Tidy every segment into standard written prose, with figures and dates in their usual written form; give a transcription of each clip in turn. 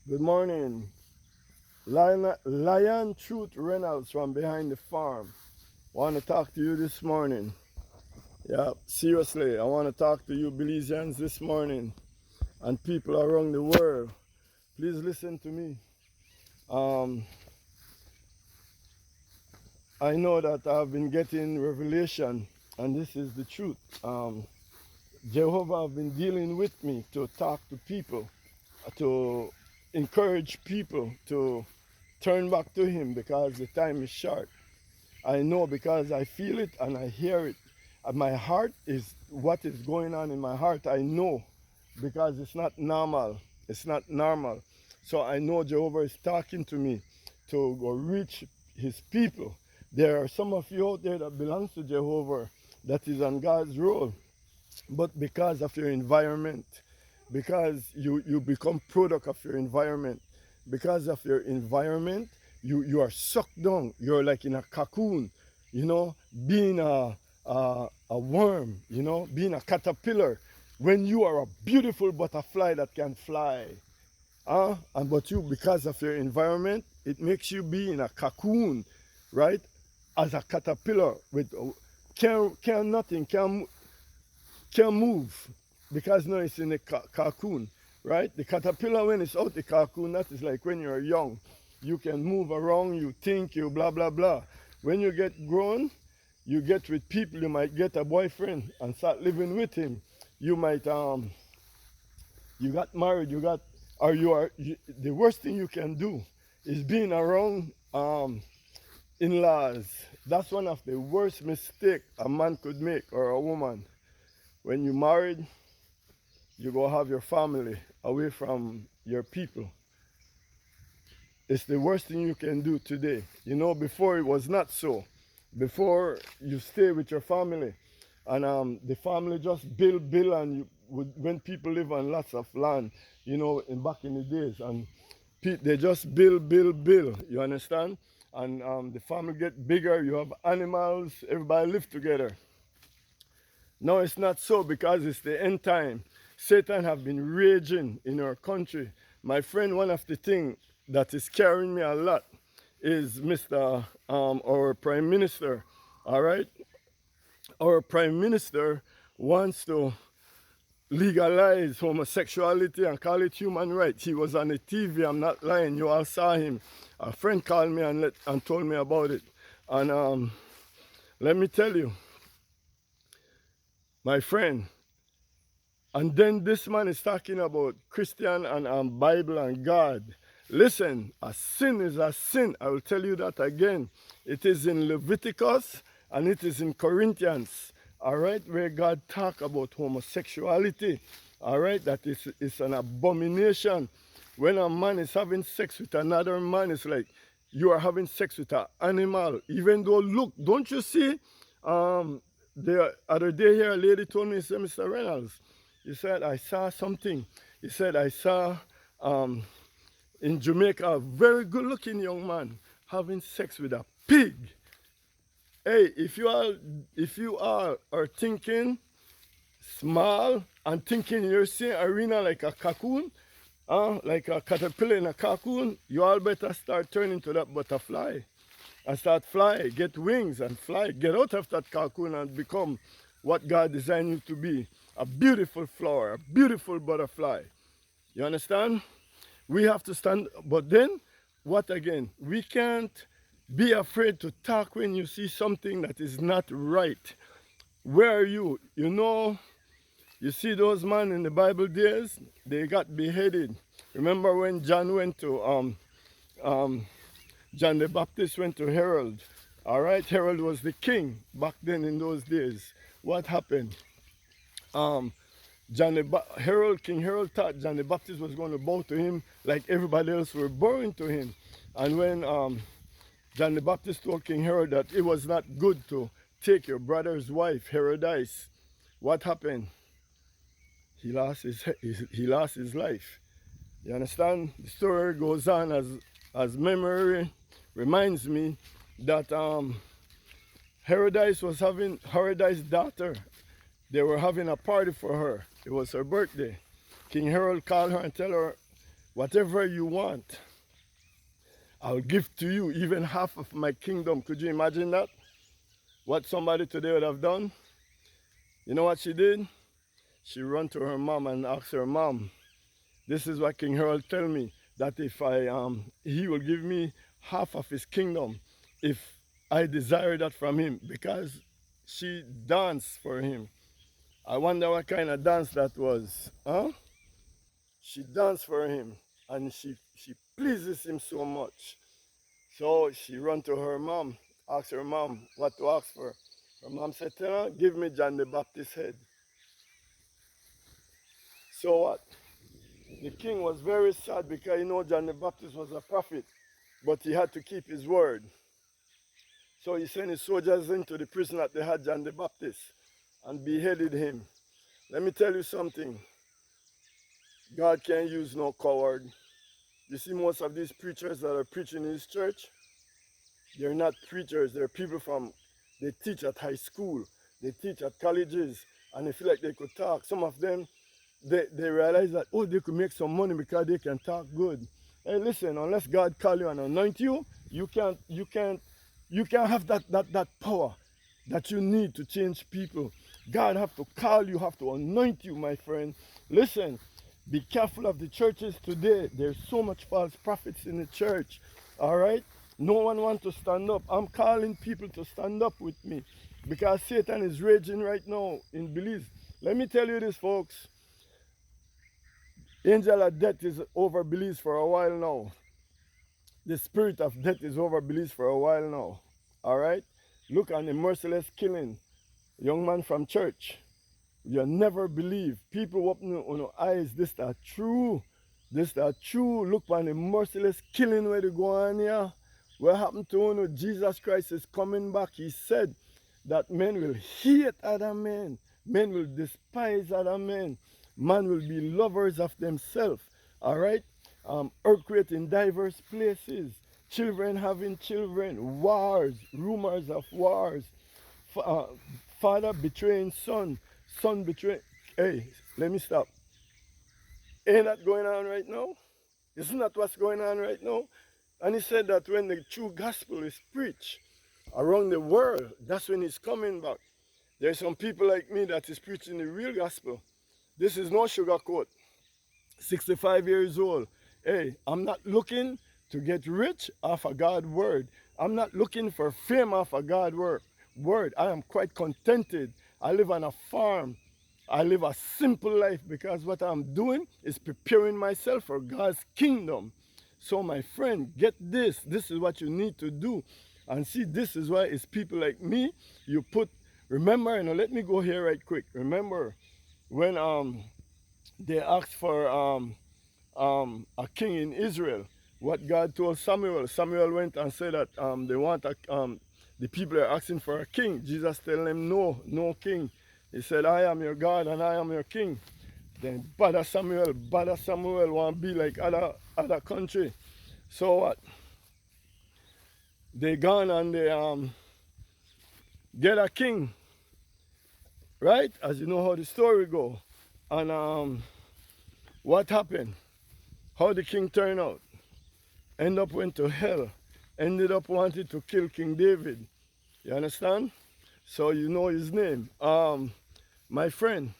Good morning. Lion Truth Reynolds from behind the farm. Want to talk to you this morning. Yeah, seriously, I want to talk to you Belizeans this morning and people around the world. Please listen to me. Um, I know that I've been getting revelation, and this is the truth. Jehovah have been dealing with me to talk to people, to encourage people to turn back to Him because the time is short. I know because I feel it and I hear it. My heart is what is going on in my heart. I know because it's not normal. It's not normal. So I know Jehovah is talking to me to go reach His people. There are some of you out there that belongs to Jehovah that is on God's roll, but because of your environment, because you become product of your environment, because of your environment, you are sucked down. You're like in a cocoon, being a worm, being a caterpillar, when you are a beautiful butterfly that can fly. And but you, because of your environment, it makes you be in a cocoon, right? As a caterpillar with can nothing can move, because now it's in a cocoon, right? The caterpillar, when it's out the cocoon, that is like when you're young. You can move around, you think, you blah, blah, blah. When you get grown, you get with people, you might get a boyfriend and start living with him. You might, you got married, the worst thing you can do is being around in-laws. That's one of the worst mistakes a man could make, or a woman. When you married, you go have your family away from your people. It's the worst thing you can do today. Before it was not so. Before, you stay with your family, and the family just build, and when people live on lots of land, back in the days, and they just build, build. You understand? And the family get bigger. You have animals. Everybody live together. No, it's not so, because it's the end time. Satan have been raging in our country. My friend, one of the things that is carrying me a lot is our Prime Minister. All right? Our Prime Minister wants to legalize homosexuality and call it human rights. He was on the TV, I'm not lying, you all saw him. A friend called me and told me about it. And let me tell you, my friend, and then this man is talking about Christian and Bible and God. Listen, a sin is a sin. I will tell you that again. It is in Leviticus and it is in Corinthians, all right, where God talk about homosexuality, all right, that is an abomination. When a man is having sex with another man, it's like you are having sex with an animal. Even though, look, don't you see, the other day here, a lady told me, said, Mr. Reynolds, he said, I saw something. He said, I saw in Jamaica a very good looking young man having sex with a pig. Hey, if you all are thinking small and thinking you're seeing arena like a cocoon, like a caterpillar in a cocoon, you all better start turning to that butterfly and start fly, get wings and fly, get out of that cocoon and become what God designed you to be. A beautiful flower, a beautiful butterfly. You understand? We have to stand, but then, what again? We can't be afraid to talk when you see something that is not right. Where are you? You see those men in the Bible days, they got beheaded. Remember when John the Baptist went to Herold. All right, Herold was the king back then in those days. What happened? King Herold thought John the Baptist was going to bow to him like everybody else were bowing to him. And when John the Baptist told King Herold that it was not good to take your brother's wife, Herodias, what happened? He lost his life. You understand? The story goes on as memory reminds me that Herodias' daughter. They were having a party for her. It was her birthday. King Herold called her and tell her whatever you want, I'll give to you even half of my kingdom. Could you imagine that? What somebody today would have done? You know what she did? She ran to her mom and asked her mom, this is what King Herold tell me, that if he will give me half of his kingdom if I desire that from him, because she danced for him. I wonder what kind of dance that was, huh? She danced for him, and she pleases him so much. So she run to her mom, asked her mom what to ask for. Her mom said, tell her, give me John the Baptist's head. So what? The king was very sad because you know John the Baptist was a prophet, but he had to keep his word. So he sent his soldiers into the prison that they had John the Baptist and beheaded him. Let me tell you something. God can't use no coward. You see most of these preachers that are preaching in his church, they're not preachers, they're people they teach at high school, they teach at colleges, and they feel like they could talk. Some of them, they realize that, oh, they could make some money because they can talk good. Hey, listen, unless God call you and anoint you, you can't have that power that you need to change people. God have to call you, have to anoint you, my friend. Listen, be careful of the churches today. There's so much false prophets in the church. All right? No one wants to stand up. I'm calling people to stand up with me because Satan is raging right now in Belize. Let me tell you this, folks. Angel of death is over Belize for a while now. The spirit of death is over Belize for a while now. All right? Look on the merciless killing. Young man from church. You never believe. People open on eyes. This that true. This that true. Look on the merciless killing where they go on here. What happened to you? Jesus Christ is coming back. He said that men will hate other men. Men will despise other men. Man will be lovers of themselves. All right? Earthquake in diverse places. Children having children. Wars. Rumors of wars. Father betraying son. Son betraying. Hey, let me stop. Ain't that going on right now? Isn't that what's going on right now? And he said that when the true gospel is preached around the world, that's when he's coming back. There's some people like me that is preaching the real gospel. This is no sugarcoat. 65 years old. Hey, I'm not looking to get rich off a God word. I'm not looking for fame off a God word. I am quite contented. I live on a farm. I live a simple life because what I'm doing is preparing myself for God's kingdom. So my friend, get this. This is what you need to do. And see, this is why it's people like me. You put, remember, let me go here right quick. Remember when they asked for a king in Israel, what God told Samuel. Samuel went and said that they want the people are asking for a king. Jesus told them, no, no king. He said, I am your God and I am your king. Then bother Samuel want to be like other country. So what? They gone and they get a king, right? As you know how the story go. And what happened? How the king turned out? End up went to hell. Ended up wanting to kill King David. You understand? So you know his name. My friend,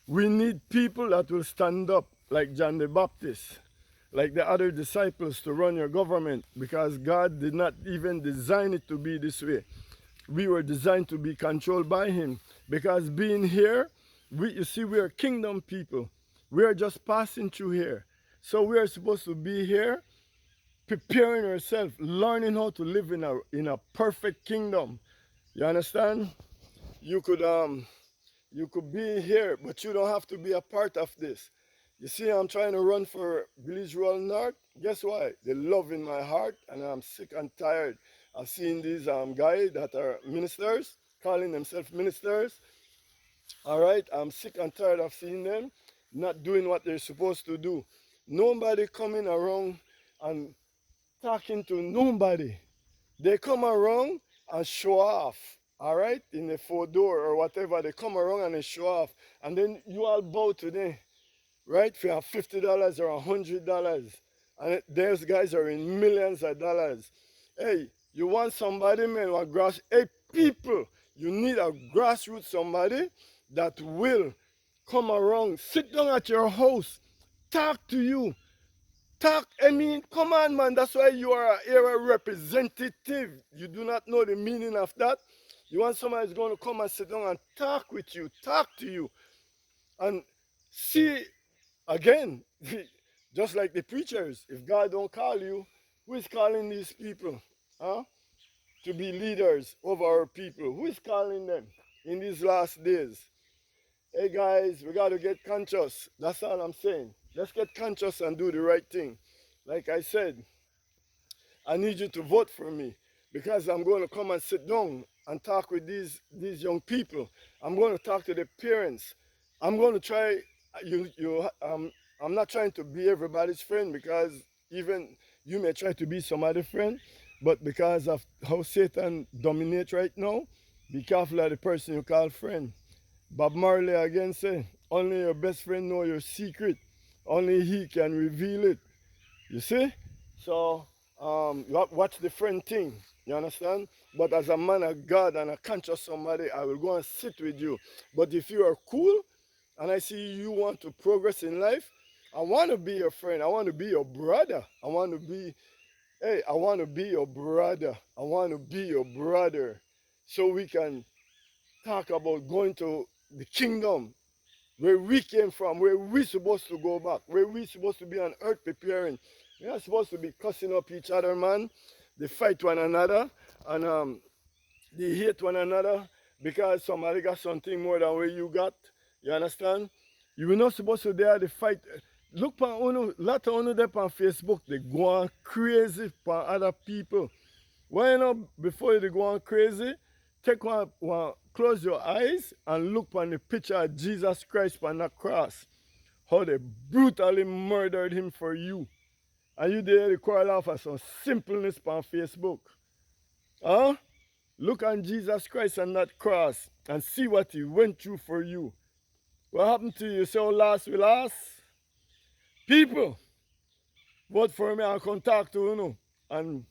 we need people that will stand up like John the Baptist, like the other disciples to run your government, because God did not even design it to be this way. We were designed to be controlled by him, because being here, you see, we are kingdom people. We are just passing through here. So we are supposed to be here, preparing ourselves, learning how to live in a perfect kingdom. You understand? You could be here, but you don't have to be a part of this. You see, I'm trying to run for Belize Rural North. Guess why? The love in my heart, and I'm sick and tired of seeing these guys that are ministers, calling themselves ministers. All right, I'm sick and tired of seeing them not doing what they're supposed to do. Nobody coming around and talking to nobody. They come around and show off, all right, in the four door or whatever. They come around and they show off, and then you all bow to them. right? For $50 or $100. And those guys are in millions of dollars. Hey, you want somebody, man, who hey, people, you need a grassroots somebody that will come around, sit down at your house, talk to you, talk. I mean, come on, man. That's why you are an era representative. You do not know the meaning of that. You want somebody who's going to come and sit down and talk with you, talk to you, and see again. Just like the preachers, if God don't call you, who is calling these people, huh? To be leaders over our people? Who is calling them in these last days? Hey guys, we got to get conscious. That's all I'm saying. Let's get conscious and do the right thing. Like I said, I need you to vote for me because I'm going to come and sit down and talk with these young people. I'm going to talk to the parents. I'm going to try. I'm not trying to be everybody's friend because even you may try to be somebody's friend, but because of how Satan dominates right now, be careful of the person you call friend. Bob Marley again say, only your best friend know your secret. Only he can reveal it. You see? So watch the friend thing. You understand? But as a man of God and a conscious somebody, I will go and sit with you. But if you are cool and I see you want to progress in life, I want to be your friend. I want to be your brother. I want to be, hey, I want to be your brother. I want to be your brother. So we can talk about going to the kingdom where we came from, where we supposed to go back, where we supposed to be on earth preparing. We're not supposed to be cussing up each other, man. They fight one another and they hate one another because somebody got something more than what you got. You understand? You were not supposed to dare the fight. Look for uno, lot of uno there on Facebook, they go on crazy for other people. Why not before you go on crazy? Take one, close your eyes and look on the picture of Jesus Christ on that cross. How they brutally murdered him for you. And you there to call off of some simpleness on Facebook. Huh? Look on Jesus Christ on that cross and see what he went through for you. What happened to you? So last we last? People, vote for me and come talk to you. And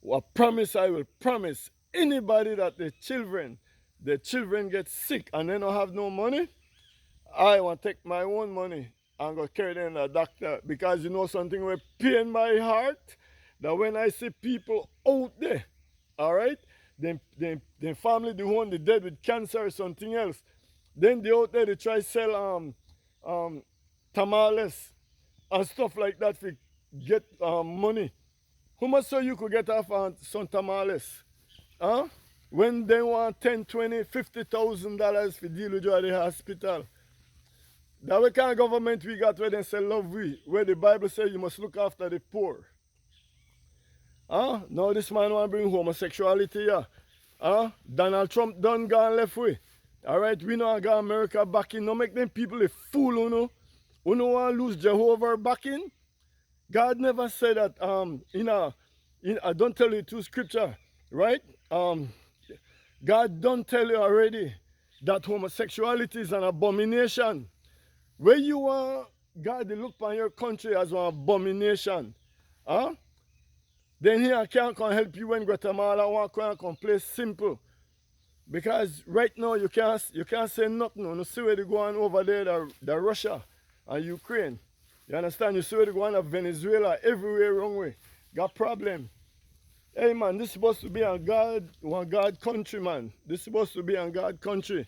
what promise I will promise anybody that the children get sick and they don't have no money, I want to take my own money and go carry them to the doctor. Because you know something will pain my heart? That when I see people out there, all right, then family, the one they dead with cancer or something else, then they out there they try sell tamales and stuff like that for get money. How much so you could get off on some tamales? Huh? When they want 10, 20, $50,000 for deal with you at the hospital. That what kind of government we got where they say love we, where the Bible says you must look after the poor. Huh? Now this man want to bring homosexuality here. Huh? Donald Trump done gone left way. Alright, we know I got America back in. No make them people a fool, you know. You know want to lose Jehovah back in? God never said that I don't tell you two scripture, right? God don't tell you already that homosexuality is an abomination. Where you want God to look upon your country as an abomination, huh? Then here I can't come help you when Guatemala want to come play simple. Because right now you can't say nothing. You see where they go on over there, the Russia and Ukraine. You understand? You see where they go on to Venezuela, everywhere wrong way. Got problem. Hey man, this is supposed to be a one God country, man. This is supposed to be a God country.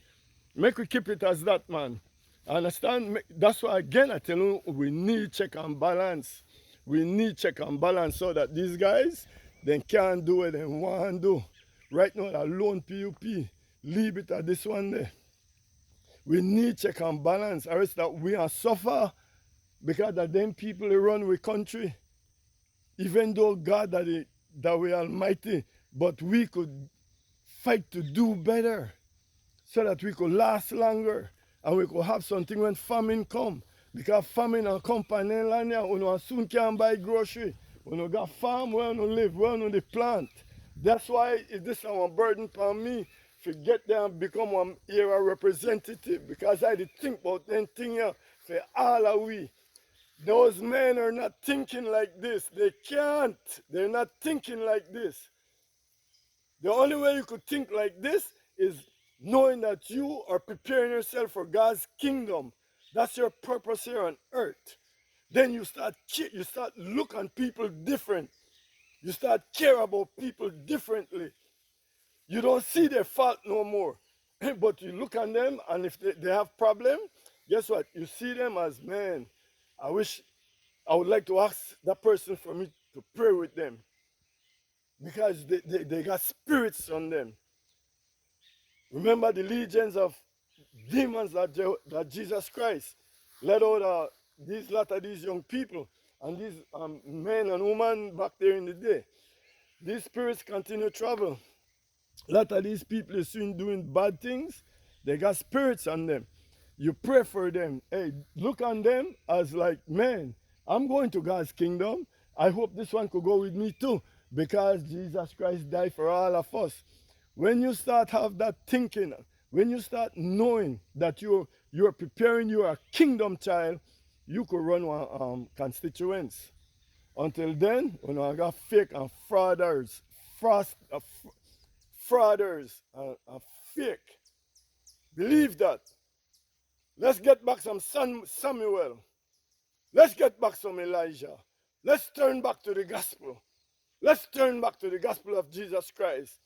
Make we keep it as that, man. Understand? That's why again I tell you we need check and balance. We need check and balance so that these guys they can't do what they want to do. Right now, that lone PUP, leave it at this one there. We need check and balance, or else that we are suffer because of them people who run with country. Even though God that we almighty, but we could fight to do better so that we could last longer and we could have something when famine come. Because famine and company in land here, we soon can buy grocery. We got farm where we live, where we plant. That's why if this is a burden for me, to get there and become one era representative. Because I did think about them thing here for all of we. Those men are not thinking like this. They can't. They're not thinking like this. The only way you could think like this is knowing that you are preparing yourself for God's kingdom. That's your purpose here on earth. Then you start look on people different. You start care about people differently. You don't see their fault no more. But you look on them, and if they have problem, guess what? You see them as, man, I wish I would like to ask that person for me to pray with them. Because they got spirits on them. Remember the legions of demons that Jesus Christ led out these lot of these young people and these men and women back there in the day. These spirits continue to travel. A lot of these people are seen doing bad things. They got spirits on them. You pray for them. Hey, look on them as like, man, I'm going to God's kingdom. I hope this one could go with me too, because Jesus Christ died for all of us. When you start have that thinking, when you start knowing that you're preparing, you're a kingdom child, you could run one constituents. Until then, when I got fake and frauders, frauders and fake, believe that. Let's get back some Samuel. Let's get back some Elijah. Let's turn back to the gospel. Let's turn back to the gospel of Jesus Christ.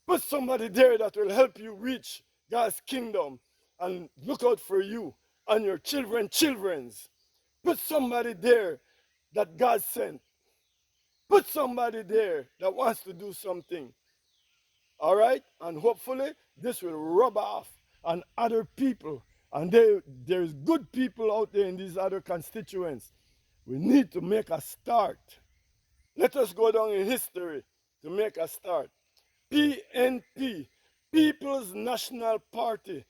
Put somebody there that will help you reach God's kingdom and look out for you and your children's. Put somebody there that God sent. Put somebody there that wants to do something. All right? And hopefully this will rub off on other people. And there's good people out there in these other constituents. We need to make a start. Let us go down in history to make a start. PNP, People's National Party,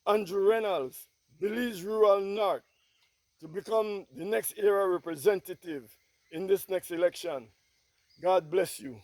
Andrew Reynolds, Belize Rural North, to become the next era representative in this next election. God bless you.